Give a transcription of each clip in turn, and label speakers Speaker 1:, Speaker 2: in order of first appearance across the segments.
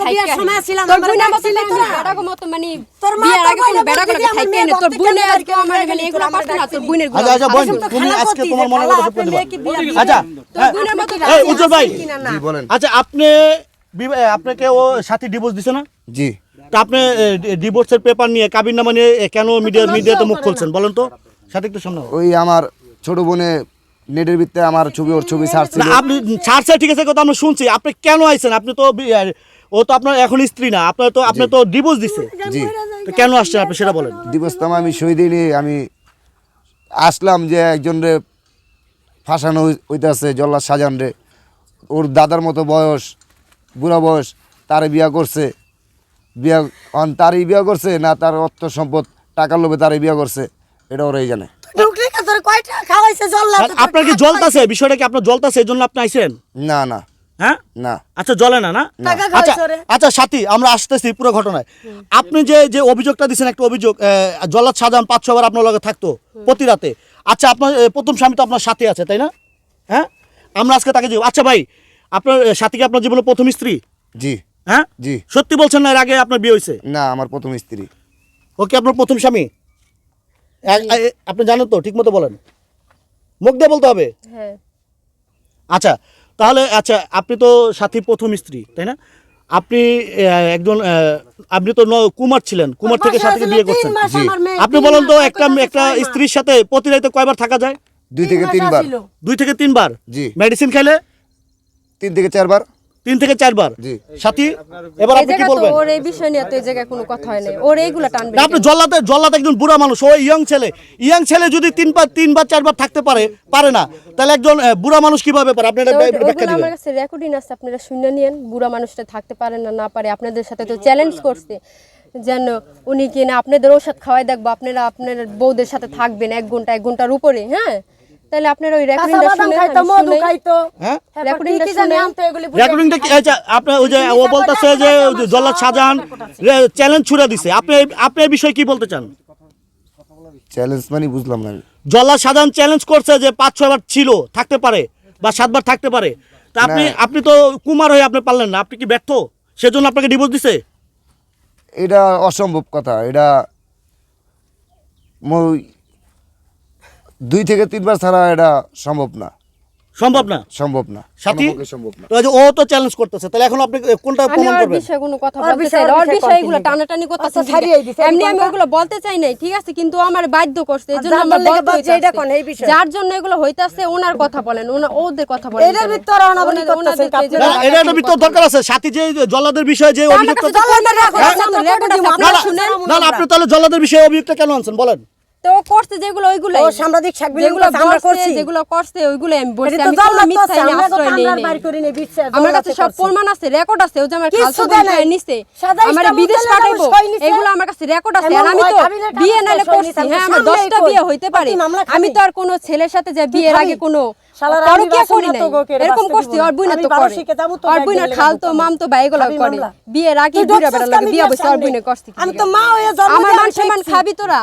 Speaker 1: বিয়ের সময় ছিলাম তোর বোনের মতো বেড়াগো মতো মানে তোর মা বিয়ের আগে কোনো বেড়াগো লাগে থাকতে না তোর বোনের আর কি আমার মানে এগুলো পারতো না তোর বোনের গুলো
Speaker 2: আচ্ছা বোন তুমি আজকে তোমার মনের কথা বলে দিবা আচ্ছা
Speaker 1: তোর বোনের মতো
Speaker 2: এই উজ্জ্বল ভাই
Speaker 3: জি বলেন।
Speaker 2: আচ্ছা আপনাকে ও সাথী ডিভোর্স দিছে না
Speaker 3: জি
Speaker 2: তা আপনি ডিভোর্সের পেপার নিয়ে কাবিননামা নিয়ে কেন মিডিয়াতে মুখ খুলছেন বলেন তো সাথে একটু সামনে
Speaker 3: ওই আমার ছোট বোনে নেটের ভিত্তিতে আমার ছবি ওর ছবি ছাড়ছিল।
Speaker 2: না আপনি ছাড়ছে ঠিক আছে কথা আমরা শুনছি আপনি কেন আইছেন আপনি তো ও তো আপনার এখন স্ত্রী না আপনি তো ডিভোর্স দিছে
Speaker 3: জি
Speaker 2: তো কেন আসছেন আপনি সেটা বলেন
Speaker 3: দিবস তো আমি সই দিইনি আমি আসলাম যে একজনরে ফাঁসানো হইতাছে জল্লাদ শাহজাহান রে ওর দাদার মতো বয়স বুড়া বয়স তারে বিয়া করছে তারই বিয়া করছে না তার অর্থ সম্পদ টাকার লোভে তারই বিয়া করছে এটা ওরাই জানে।
Speaker 2: আপনার কি জ্বলতাছে বিষয়টা কি আপনার জ্বলতাছে এই জন্য আপনি আইছেন
Speaker 3: না না
Speaker 2: হ্যাঁ
Speaker 3: না
Speaker 2: আচ্ছা জ্বলে না না আচ্ছা সাথী আমরা আসতেছি পুরো ঘটনায় আপনি যে অভিযোগটা দিচ্ছেন একটা অভিযোগ জল্লাদ শাহজাহান 5-6 বার আপনার লগে থাকতো প্রতি রাতে আচ্ছা আপনার প্রথম স্বামী তো আপনার সাথে আছে তাই না হ্যাঁ আমরা আজকে তাকে আচ্ছা ভাই আপনার সাথী কি আপনার জীবনের প্রথম স্ত্রী
Speaker 3: জি
Speaker 2: হ্যাঁ
Speaker 3: জি
Speaker 2: সত্যি বলছেন না এর আগে আপনার বিয়ে হয়েছে
Speaker 3: না আমার প্রথম স্ত্রী
Speaker 2: ওকে আপনার প্রথম স্বামী আপনি জানেন তো ঠিক মতো বলেন মুখ দিয়ে বলতে হবে
Speaker 1: হ্যাঁ
Speaker 2: আচ্ছা তাহলে আচ্ছা আপনি তো সাথী প্রথম স্ত্রী তাই না আপনি একজন আপনি তো কুমার ছিলেন কুমার থেকে সাথীকে বিয়ে করছেন আপনি বলেন তো একটা স্ত্রীর সাথে প্রতি রাতে কয়বার থাকা যায়
Speaker 3: 2 থেকে 3 বার
Speaker 2: 2 থেকে 3 বার
Speaker 3: জি
Speaker 2: মেডিসিন খাইলে
Speaker 3: 3 থেকে 4 বার
Speaker 2: 3 থেকে 4 বার
Speaker 3: জি
Speaker 2: সাথী এবার আপনি কি বলবেন
Speaker 1: ওর এই বিষয় নিয়ে তো এই জায়গায় কোনো কথা হয় না ওর এইগুলা টানবে
Speaker 2: আপনি জল্লাদ একজন বুড়া মানুষ ও ইয়ং ছেলে যদি 3 বার 4 বার থাকতে পারে না তাহলে একজন বুড়া মানুষ কিভাবে পারে আপনি এটা ব্যাখ্যা দিবেন
Speaker 1: আমার কাছে রেকর্ডিং আছে আপনারা শুনে নিয়েন বুড়া মানুষটা থাকতে পারে না পারে আপনাদের সাথে তো চ্যালেঞ্জ করছে যেন উনি কি না আপনাদের ওষুধ খাওয়াই দেখবো আপনারা আপনার বউদের সাথে থাকবেন 1 ঘন্টার উপরে হ্যাঁ তাহলে আপনারা ওই রেকর্ডিংটা শুনে
Speaker 2: হ্যাঁ
Speaker 1: রেকর্ডিংটা শুনে
Speaker 2: রেকর্ডিংটা কি আচ্ছা আপনি ওই যে ও বলতাছে যে জল্লাদ শাহজাহান চ্যালেঞ্জ ছুড়ে দিছে আপনি এই বিষয়ে কি বলতে চান
Speaker 3: চ্যালেঞ্জ মানে বুঝলাম না
Speaker 2: জল্লাদ শাহজাহান চ্যালেঞ্জ করছে যে 5-6 বার ছিল থাকতে পারে বা 7 বার থাকতে পারে তা আপনি তো কুমার হয়ে আপনি পারলেন না আপনি কি ব্যর্থ সেজন্য আপনাকে ডিভোর্স দিছে
Speaker 3: এটা অসম্ভব কথা এটা 2 থেকে 3 বার ছাড়া এটা সম্ভব না
Speaker 2: সাথী
Speaker 3: সম্ভব না
Speaker 2: তো ও তো চ্যালেঞ্জ করতেছে তাহলে এখন আপনি কোনটা প্রমাণ করবেন
Speaker 1: বিষয়ে কোনো কথা বলতে চাই না ওর বিষয়গুলো টানাটানি করতেছে এমনি আমি ওগুলো বলতে চাই নাই ঠিক আছে কিন্তু আমার বাধ্য করছে এজন্য আমার বলতে হইছে যার জন্য এগুলো হইতাছে ওনার কথা বলেন ওদের কথা বলেন
Speaker 4: এটার ভিতরে অনাবলি করতেছেন
Speaker 2: এটা একটা বিতর্ক দরকার আছে সাথী যে জল্লাদের বিষয়ে যে অভিযোগটা না আপনি তাহলে জল্লাদের বিষয়ে অভিযোগটা কেন আনছেন বলেন
Speaker 1: তো করছে যেগুলো ওইগুলো
Speaker 4: ও সাংবাদিক
Speaker 1: যেগুলো আমরা করছি যেগুলো করছে ওইগুলো আমি বলছি আমি কোনো মিথ্যা আমি আশ্রয় নেই আমার কাছে সব প্রমাণ আছে রেকর্ড আছে ও যে আমার খালতো বিষয় নিছে আমার বিদেশ পাঠাইবো এগুলো আমার কাছে রেকর্ড আছে আর আমি তো বিয়ে নালে করছি হ্যাঁ আমার 10টা বিয়ে হইতে পারে আমি তো আর কোনো ছেলের সাথে যে বিয়ের আগে কোনো পরকিয়া করি নাই এরকম করছি আর বুইনা তো করে আর বুইনা খালতো মামতো ভাই এগুলো করে বিয়ের আগে বুড়া বেটা লাগে বিয়ে বসে আর বুইনা করছি
Speaker 4: আমি তো মা হয়ে জন্ম
Speaker 1: আমার মান সম্মান খাবি তোরা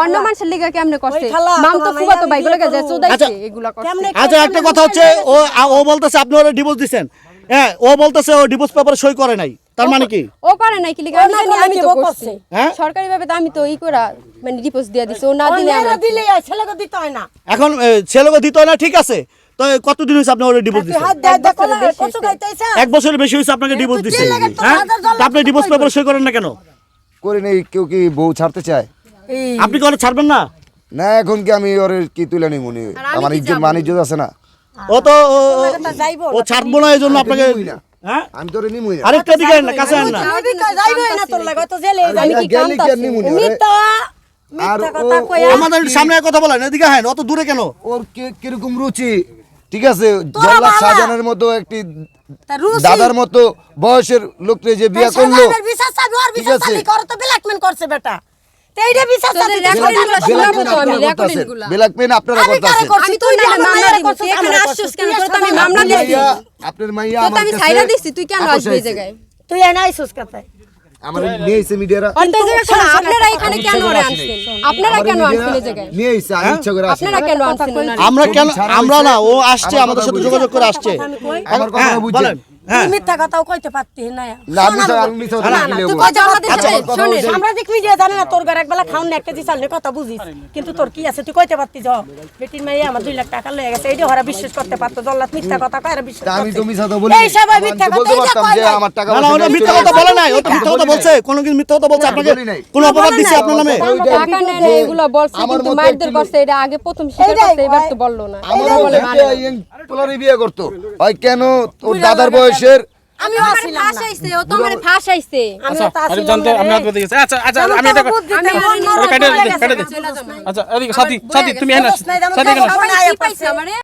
Speaker 1: অন্য মানুষের লিগা কেমনে করছে মাম তো ফুবা তো বাইগুলো গেছে চোদাইছে এগুলা করছে
Speaker 2: আচ্ছা একটা কথা হচ্ছে ও বলতেছে আপনি ওরে ডিভোর্স দিবেন হ্যাঁ ও বলতেছে ও ডিভোর্স পেপারে সই করে নাই তার মানে কি
Speaker 1: ও করে নাই কি লিগা আমি তো করছি সরকারি ভাবে তো আমি তো করা মানে ডিভোর্স দিয়া দিছি ও না
Speaker 4: দিলে ছেলেকে দিতে হয় না
Speaker 2: এখন ছেলেকে দিতে হয় না ঠিক আছে তো কতদিন হইছে আপনি ওরে ডিভোর্স দিছেন 1 বছরের বেশি হইছে আপনাকে ডিভোর্স দিছে হ্যাঁ আপনি ডিভোর্স পেপারে সই করেন না কেন
Speaker 3: করে নেই কেউ কি বউ ছাড়তে চায়
Speaker 2: আপনি কি ওরে ছাড়বেন না
Speaker 3: না এখন কি আমি ওর কি তুলে নিই মনে আমার ইজ্জত ইজ্জত আছে না
Speaker 2: ও তো ও ছাড়বো না এজন্য আপনাকে হ্যাঁ
Speaker 3: আমি তোরে নিমুই না
Speaker 2: আরেকটা দিকে না কাছে আন না
Speaker 4: যাইবই না তোর লাগা তো জেলে
Speaker 1: আমি কি কাম
Speaker 4: মিথ্যা কথা কইয়া
Speaker 2: আমাদের সামনে কথা বলেন এদিকে হ্যাঁ অত দূরে কেন
Speaker 3: ওর কিরকম রুচি ঠিক আছে জল্লাদ শাহজাহানের মতো একটি দাদার মতো বয়সের লোককে যে বিয়ে করলো
Speaker 4: বিশ্বাস চাবি আর বিশ্বাস চালি করে তো ব্ল্যাকমেল করছে বেটা এইটা বিশ্বাস চাবি
Speaker 1: রেকর্ডিংগুলো শোনাবো তো আমি রেকর্ডিংগুলো
Speaker 3: ব্ল্যাকমেল আপনারা করতেছেন
Speaker 1: আমি তো না মামলা দিছি এখানে আসছিস কেন তো আমি মামলা দিছি
Speaker 3: আপনার মাইয়া
Speaker 1: তো আমি ছাইরা দিছি তুই কেন আসবি এই জায়গায়
Speaker 4: তুই এনে আইছস কথায়
Speaker 3: আমার নিয়েছে মিডিয়ারা
Speaker 1: আপনারা এখানে কেন আনছেন আপনারা কেন আনছেন এই জায়গায়
Speaker 3: নিয়েছে আমি ইচ্ছা করে আসি
Speaker 1: আপনারা কেন আনছেন
Speaker 2: আমরা না ও আসছে আমাদের সাথে যোগাযোগ করে আসছে
Speaker 3: আমার কথা বুঝছেন
Speaker 2: হ্যাঁ।
Speaker 4: মিথ্যা কথাও কইতে পারতি না
Speaker 3: না, আমি তো- আমি মিথ্যা কথা
Speaker 4: না,
Speaker 3: কি
Speaker 4: না,
Speaker 3: লিখবো?
Speaker 4: তুই কইতে পারতি
Speaker 2: আচ্ছা,
Speaker 4: না।
Speaker 1: শোনেন,
Speaker 4: সাংবাদিক মিডিয়া জানে না তোর ঘরে একবেলা খাওন না 1 কেজি চাল নিয়ে কথা বুঝিস কিন্তু তোর কি আছে তুই কইতে পারতি যাও বেটির মাইয়া আমার 2 লাখ টাকা লয়ে গেছে এইটা ওরা বিশ্বাস করতে পারতো জল্লাদ মিথ্যা কথা কয় এরা বিশ্বাস
Speaker 3: তা আমি
Speaker 4: করছে।
Speaker 3: তো মিথ্যা কথা বলি
Speaker 4: এই সবাই
Speaker 3: আমি
Speaker 4: মিথ্যা
Speaker 3: তো
Speaker 4: কথা
Speaker 3: বলতে
Speaker 4: এইটা
Speaker 3: পারতাম
Speaker 4: কয়
Speaker 3: যে
Speaker 4: নাই।
Speaker 3: আমার টাকা
Speaker 2: না না ওটা মিথ্যা কথা বলে নাই, ও তো মিথ্যা কথা বলছে, কোনো কিছু মিথ্যা কথা বলছে আপনাকে,
Speaker 3: বলি নাই।
Speaker 2: কোনো অপবাদ দিছে আপনার নামে?
Speaker 1: টাকা নেয় না, এগুলো বলছে
Speaker 3: আমার
Speaker 1: কিন্তু
Speaker 3: মতো
Speaker 1: মারধর
Speaker 3: একটি
Speaker 1: করছে, এটা আগে প্রথম স্বীকার
Speaker 4: এইটাই
Speaker 1: করছে, এবার
Speaker 4: কয়।
Speaker 1: তো বললো না।
Speaker 3: আমার
Speaker 1: এরা বলে মানে
Speaker 3: বলে পোলারে বিয়ে করতো হয় কেন ওর দাদার বয়সের
Speaker 4: আমিও
Speaker 1: আমার
Speaker 4: আসিলাম না।
Speaker 1: ফাঁসাইছে, ও তো আমার ফাঁসাইছে।
Speaker 4: আমিও তো
Speaker 5: আরে
Speaker 4: আসিলাম
Speaker 5: জানতে
Speaker 4: না
Speaker 5: আমি
Speaker 4: রে।
Speaker 5: হাত বেঁধে গেছি। আচ্ছা আচ্ছা
Speaker 4: যেমন
Speaker 5: আমি এটা
Speaker 4: তোর বুদ্ধিতে
Speaker 1: আমি
Speaker 4: মন নরম
Speaker 5: কেটে
Speaker 4: হয়ে
Speaker 5: দে,
Speaker 4: গেছে।
Speaker 5: কেটে দে।
Speaker 1: চলে যাবো।
Speaker 5: আচ্ছা এদিকে সাথী সাথী তুমি এনে
Speaker 4: বুঝছ নাই, যেমন
Speaker 5: সাথী
Speaker 4: তোর
Speaker 5: এখানে
Speaker 4: বাবা
Speaker 1: সবাই
Speaker 4: আয়া
Speaker 1: কি পাইছে
Speaker 4: পাচ্ছে।
Speaker 1: আমারে?